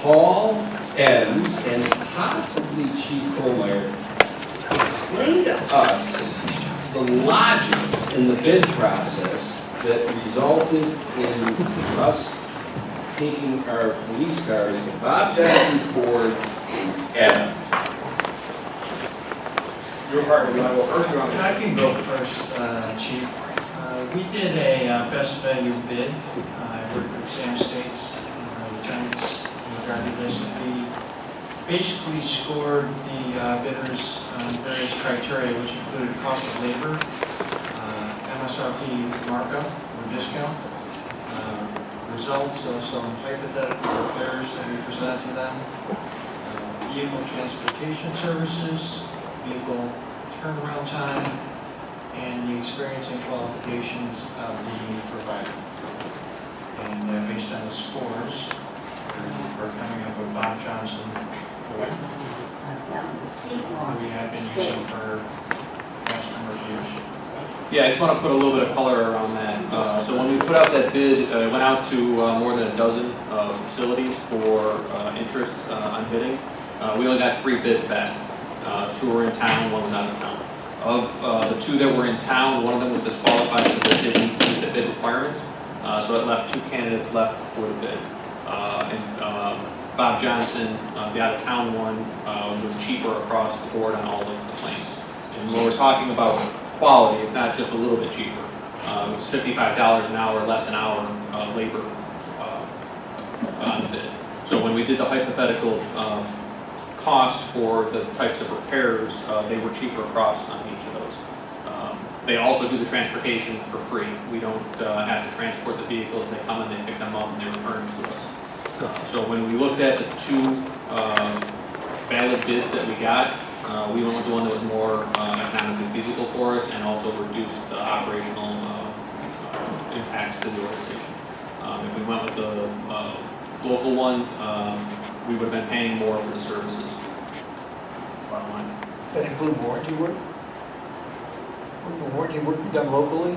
Paul Adams and possibly Chief Kohlmeyer explain to us the logic in the bid process that resulted in us taking our police cars to Bob Jackson Ford and Adams. Your part, you want to go first? I can go first, Chief. We did a best value bid. I worked with Sam States, lieutenants, regarding this. We basically scored the bidders on various criteria, which included cost of labor, MSRP markup or discount, results of some hypothetical repairs that we presented to them, vehicle transportation services, vehicle turnaround time, and the experience and qualifications of the provider. And based on the scores, we're coming up with Bob Johnson, who we have been using for the past number of years. Yeah, I just want to put a little bit of color around that. So when we put out that bid, it went out to more than a dozen facilities for interest on bidding. We only got 3 bids back. 2 were in town, 1 was out of town. Of the 2 that were in town, one of them was disqualified because they didn't meet the bid requirements. So it left 2 candidates left for the bid. Bob Johnson, the out of town one, was cheaper across the board on all of the claims. And when we're talking about quality, it's not just a little bit cheaper. It's $55 an hour, less an hour labor on the bid. So when we did the hypothetical cost for the types of repairs, they were cheaper across on each of those. They also do the transportation for free. We don't have to transport the vehicles. They come and they pick them up and they return them to us. So when we looked at the 2 valid bids that we got, we went with the one that was more economically feasible for us and also reduced the operational impact to the organization. If we went with the local one, we would have been paying more for the services. That's bottom line. That include warranty work? Wouldn't warranty work be done locally?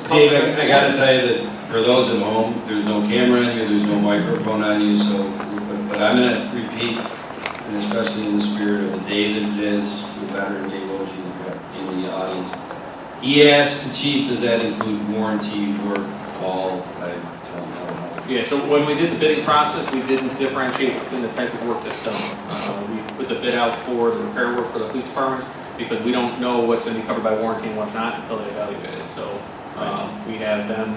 Dave, I gotta tell you that for those at home, there's no camera on you, there's no microphone on you, so, but I'm gonna repeat, and especially in the spirit of the day that it is, the veteran Dave Oji in the audience. He asked the chief, does that include warranty for all? I don't know. Yeah, so when we did the bidding process, we didn't differentiate between the type of work that's done. We put the bid out for the repair work for the police department because we don't know what's going to be covered by warranty and what's not until they evaluate it. So we have them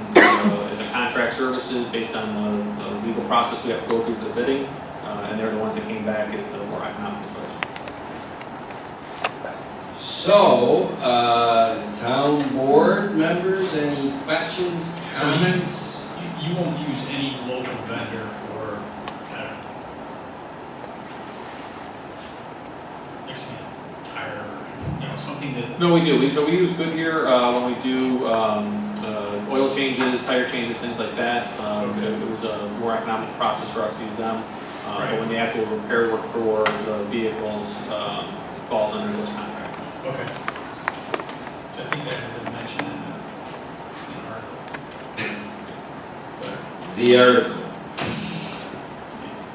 as a contract services based on the legal process we have to go through for the bidding, and they're the ones that came back as the more economical choice. So, town board members, any questions, comments? So you won't use any local vendor for fixing a tire, something that. No, we do. So we use Goodyear when we do oil changes, tire changes, things like that. It was a more economical process for us to use them. But when the actual repair work for the vehicles falls under this contract. Okay. I think that had been mentioned in the article. The article.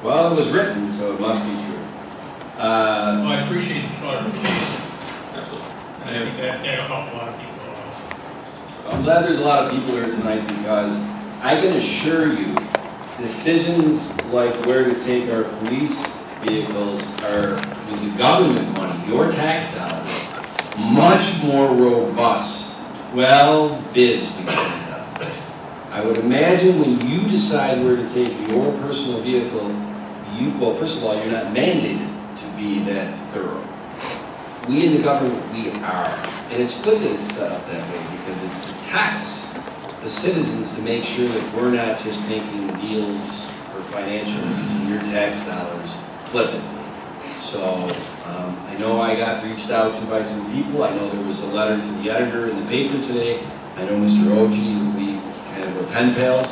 Well, it was written, so it must be true. Well, I appreciate the clarification. Absolutely. And I think that'll help a lot of people also. I'm glad there's a lot of people here tonight because I can assure you, decisions like where to take our police vehicles are, with the government money, your tax dollars, much more robust. 12 bids we sent out. I would imagine when you decide where to take your personal vehicle, well, first of all, you're not mandated to be that thorough. We in the government, we are. And it's good that it's set up that way because it protects the citizens to make sure that we're not just making deals for financial using your tax dollars flippantly. So I know I got reached out to by some people. I know there was a letter to the editor in the paper today. I know Mr. Oji, who we kind of were pen pals.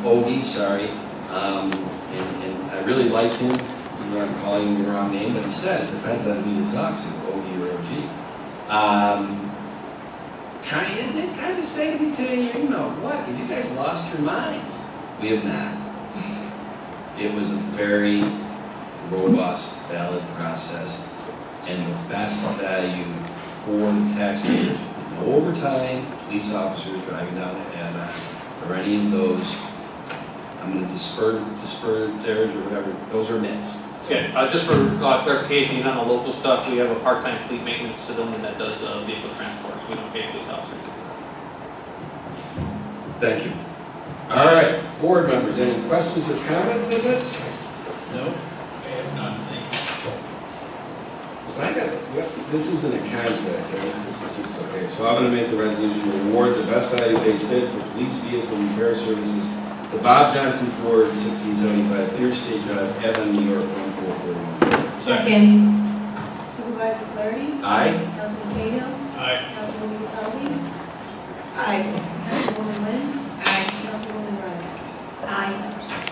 Ogie, sorry. And I really like him. I'm calling him the wrong name, but he said it depends on who you talk to, Ogie or OG. Kind of say to me today, what? Have you guys lost your minds? We have not. It was a very robust, valid process, and the best value for the taxpayers. No overtime, police officers driving down the Avon, or any of those. I'm gonna disperse theirs or whatever, those are myths. Okay, just for clarification, on the local stuff, we have a part-time fleet maintenance civilian that does vehicle transport, so we don't pay police officers. Thank you. All right, board members, any questions or comments on this? No, I have none, thank This isn't a contract, right? This is just, okay, so I'm gonna make the resolution to award the best value-based bid for police vehicle repair services to Bob Johnson Ford, 1675 Clear State Drive, Evan, New York, 14411. Second. Supervisor Flaherty? Aye? Councilman Cahill? you. Aye. Councilwoman Catali? Aye. Councilwoman Wynn? Aye. Councilwoman Ryder? Aye.